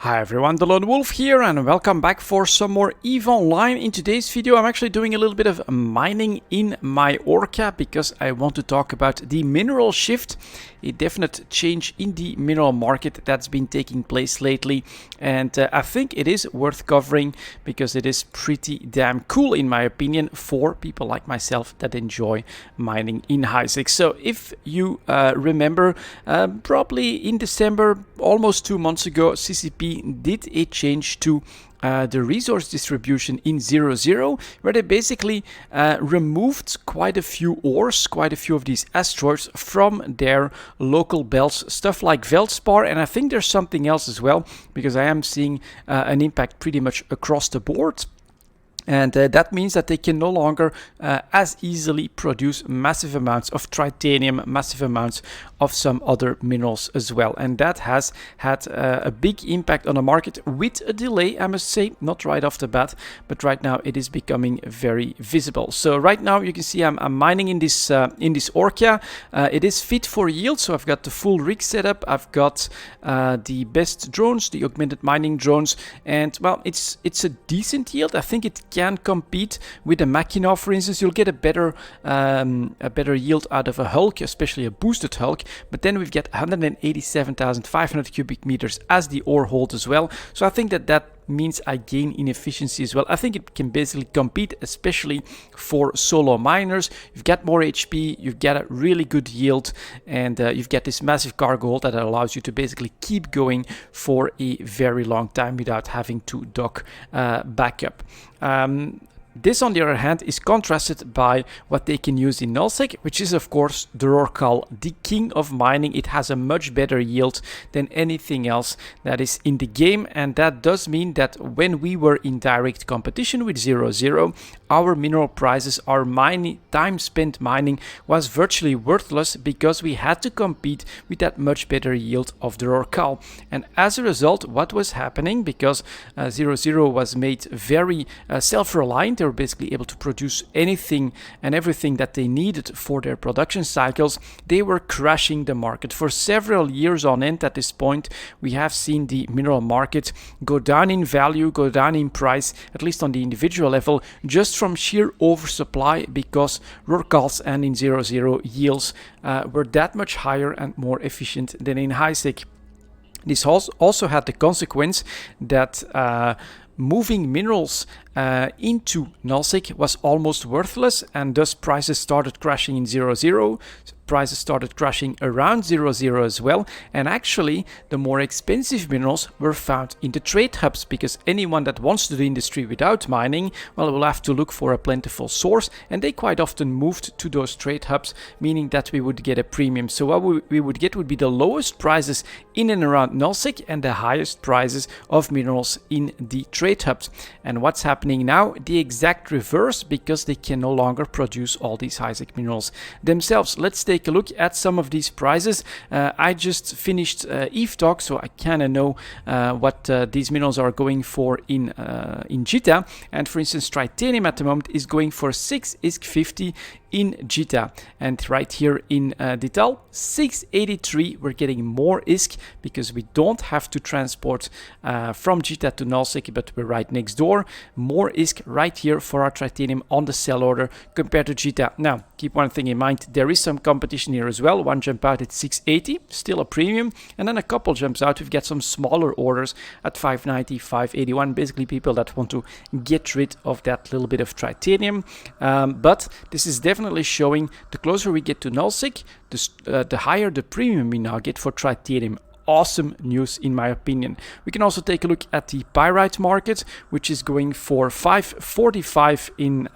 Hi everyone, delonewolf here and welcome back for some more EVE Online. In today's video I'm actually doing a little bit of mining in my Orca because I want to talk about the mineral shift, a definite change in the mineral market that's been taking place lately, and I think it is worth covering because it is pretty damn cool in my opinion for people like myself that enjoy mining in highsec. So if you remember, probably in December, almost 2 months ago, CCP did a change to the resource distribution in 0.0, where they basically removed quite a few ores, quite a few of these asteroids from their local belts, stuff like Veldspar, and I think there's something else as well, because I am seeing an impact pretty much across the board. And that means that they can no longer as easily produce massive amounts of titanium, massive amounts of some other minerals as well. And that has had a big impact on the market with a delay, I must say, not right off the bat, but right now it is becoming very visible. So right now you can see I'm mining in this Orca. It is fit for yield, so I've got the full rig setup. I've got the best drones, the augmented mining drones, and well, it's a decent yield. I think it can compete with the Machina, for instance. You'll get a better yield out of a Hulk, especially a boosted Hulk. But then we've got 187,500 cubic meters as the ore hold as well. So I think that means I gain in efficiency as well. I think it can basically compete, especially for solo miners. You've got more HP, you've got a really good yield, and you've got this massive cargo hold that allows you to basically keep going for a very long time without having to dock back up. This, on the other hand, is contrasted by what they can use in nullsec, which is of course the Rorqual, the king of mining. It has a much better yield than anything else that is in the game, and that does mean that when we were in direct competition with 0.0, our mineral prices, our time spent mining was virtually worthless because we had to compete with that much better yield of the Rorqual. And as a result, what was happening, because 0.0 was made very self-reliant, they were basically able to produce anything and everything that they needed for their production cycles, they were crashing the market. For several years on end at this point, we have seen the mineral market go down in value, go down in price, at least on the individual level, just from sheer oversupply, because Rorquals and in 0.0 yields were that much higher and more efficient than in highsec. This also had the consequence that moving minerals into nullsec was almost worthless, and thus prices started crashing in 0.0. Prices started crashing around 0.0 as well, and actually the more expensive minerals were found in the trade hubs, because anyone that wants to do industry without mining, well, will have to look for a plentiful source, and they quite often moved to those trade hubs, meaning that we would get a premium. So what we would get would be the lowest prices in and around nullsec and the highest prices of minerals in the trade hubs. And what's happening now? The exact reverse, because they can no longer produce all these highsec minerals themselves. Let's take a look at some of these prices. I just finished EVE talk, so I kind of know what these minerals are going for in JITA. And for instance, titanium at the moment is going for 6 ISK50 in JITA, and right here in Dital 683. We're getting more ISK because we don't have to transport from JITA to nullsec, but we're right next door. More ISK right here for our titanium on the sell order compared to JITA. Now keep one thing in mind, there is some competition here as well. One jump out at 680, still a premium, and then a couple jumps out. We've got some smaller orders at 590, 581, basically people that want to get rid of that little bit of titanium. But this is definitely showing the closer we get to nullsec, the higher the premium we now get for titanium. Awesome news in my opinion. We can also take a look at the pyrite market, which is going for 545 in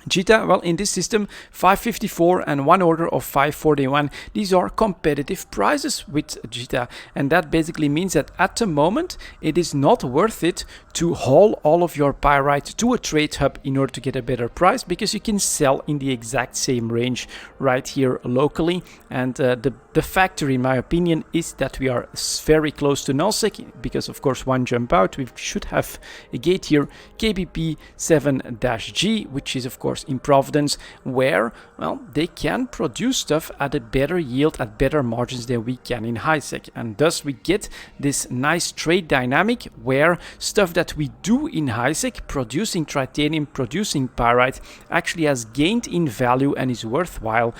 JITA. Well, in this system 554 and one order of 541. These are competitive prices with JITA, and that basically means that at the moment it is not worth it to haul all of your pyrite to a trade hub in order to get a better price, because you can sell in the exact same range right here locally. And the factor, in my opinion, is that we are very close to nullsec, because of course one jump out we should have a gate here, KBP 7-G, which is of course course, in Providence, where, well, they can produce stuff at a better yield, at better margins than we can in highsec. And thus we get this nice trade dynamic where stuff that we do in highsec, producing titanium, producing pyrite, actually has gained in value and is worthwhile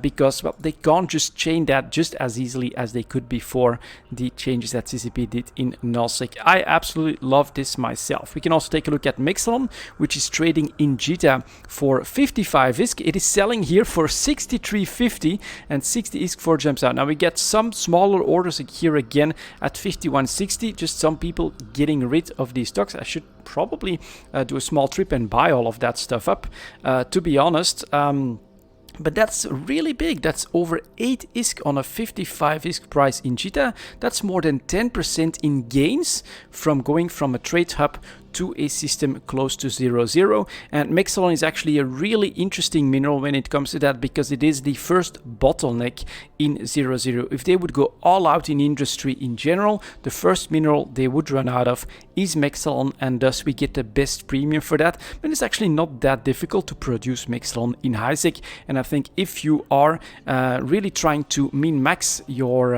because, well, they can't just chain that just as easily as they could before the changes that CCP did in nullsec. I absolutely love this myself. We can also take a look at Mixelon, which is trading in JITA for 55 ISK. It is selling here for 63.50 and 60 ISK for jumps out. Now we get some smaller orders here again at 51.60. Just some people getting rid of these stocks. I should probably do a small trip and buy all of that stuff up, to be honest. But that's really big. That's over 8 ISK on a 55 ISK price in JITA. That's more than 10% in gains from going from a trade hub to a system close to 0-0. And Mixelon is actually a really interesting mineral when it comes to that, because it is the first bottleneck in 0-0. If they would go all out in industry in general, the first mineral they would run out of is Mixelon, and thus we get the best premium for that. But it's actually not that difficult to produce Mixelon in highsec, and I think if you are really trying to min-max your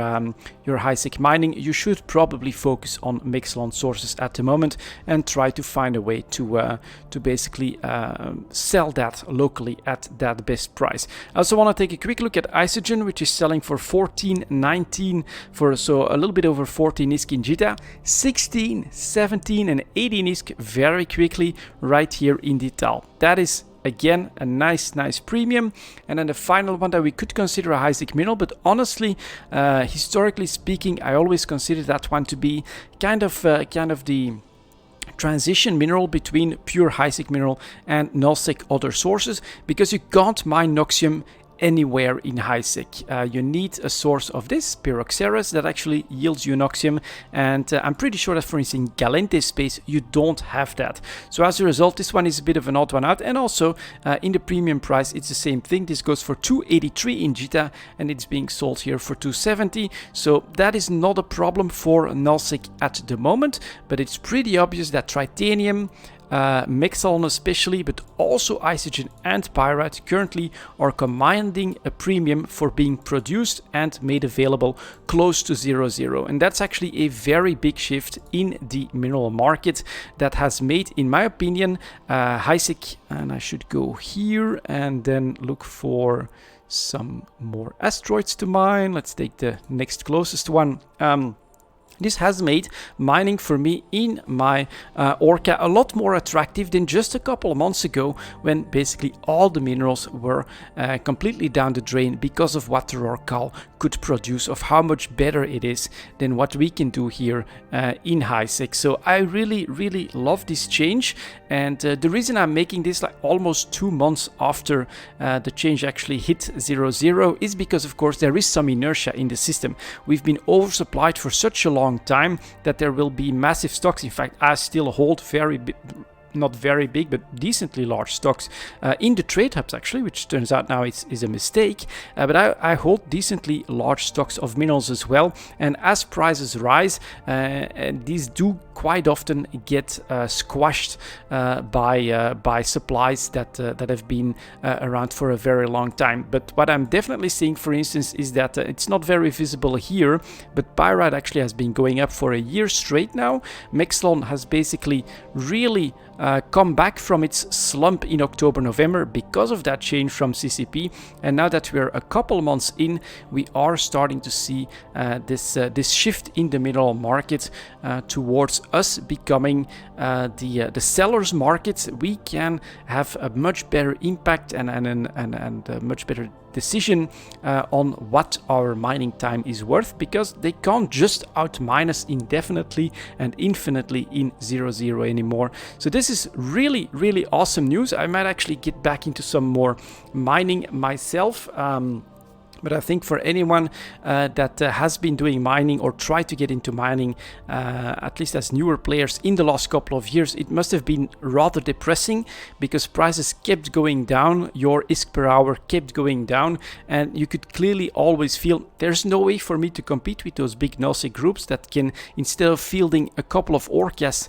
highsec mining, you should probably focus on Mixelon sources at the moment and try to find a way to basically sell that locally at that best price. I also want to take a quick look at Isogen, which is selling for 14.19 for so a little bit over 14 ISK in JITA, 16, 17 and 18 ISK very quickly right here in detail. That is again a nice premium. And then the final one that we could consider a highsec mineral, but honestly, historically speaking, I always consider that one to be kind of the transition mineral between pure highsec mineral and nullsec other sources, because you can't mine Noxium anywhere in highsec. You need a source of this, Pyroxeras, that actually yields you Noxium, and I'm pretty sure that, for instance, in Galente space, you don't have that. So as a result, this one is a bit of an odd one out, and also in the premium price, it's the same thing. This goes for 283 in JITA, and it's being sold here for 270. So that is not a problem for nullsec at the moment, but it's pretty obvious that Tritanium, Mixelon especially, but also Isogen and Pyrite currently are commanding a premium for being produced and made available close to 0-0. And that's actually a very big shift in the mineral market that has made, in my opinion, highsec, and I should go here and then look for some more asteroids to mine. Let's take the next closest one. This has made mining for me in my Orca a lot more attractive than just a couple of months ago, when basically all the minerals were completely down the drain because of what the Rorcal could produce, of how much better it is than what we can do here in highsec. So I really love this change, and the reason I'm making this like almost 2 months after the change actually hit 0-0 is because, of course, there is some inertia in the system. We've been oversupplied for such a long time that there will be massive stocks. In fact, I still hold not very big, but decently large stocks in the trade hubs, actually, which turns out now is a mistake. But I hold decently large stocks of minerals as well. And as prices rise, these do quite often get squashed by supplies that have been around for a very long time. But what I'm definitely seeing, for instance, is that it's not very visible here, but Pyrite actually has been going up for a year straight now. Mixelon has basically really come back from its slump in October, November because of that change from CCP, and now that we're a couple months in, we are starting to see this shift in the mineral market towards us becoming the seller's market. We can have a much better impact and a much better decision on what our mining time is worth, because they can't just outmine us indefinitely and infinitely in 0-0 anymore. So this is really awesome news. I might actually get back into some more mining myself. But I think for anyone that has been doing mining or tried to get into mining, at least as newer players in the last couple of years, it must have been rather depressing because prices kept going down, your ISK per hour kept going down, and you could clearly always feel there's no way for me to compete with those big nosy groups that can, instead of fielding a couple of Orcas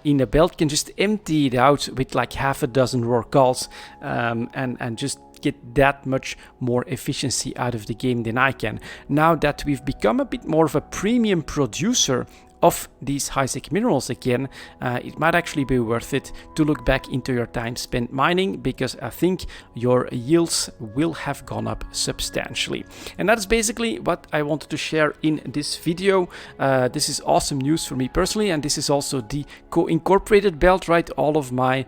in a belt, can just empty it out with like half a dozen Rorquals and just get that much more efficiency out of the game than I can. Now that we've become a bit more of a premium producer of these highsec minerals again, it might actually be worth it to look back into your time spent mining, because I think your yields will have gone up substantially. And that's basically what I wanted to share in this video. This is awesome news for me personally, and this is also the co-incorporated belt, right? All of my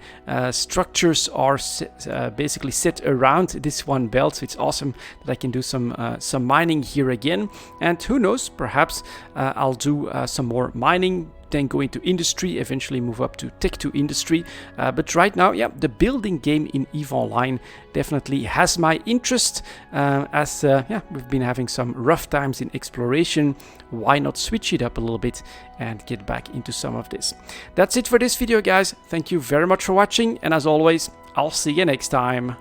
structures are basically set around this one belt, so it's awesome that I can do some mining here again. And who knows, perhaps I'll do some more mining, then go into industry, eventually move up to Tech 2 industry. But right now, yeah, the building game in EVE Online definitely has my interest, as yeah, we've been having some rough times in exploration. Why not switch it up a little bit and get back into some of this? That's it for this video, guys. Thank you very much for watching, and as always, I'll see you next time.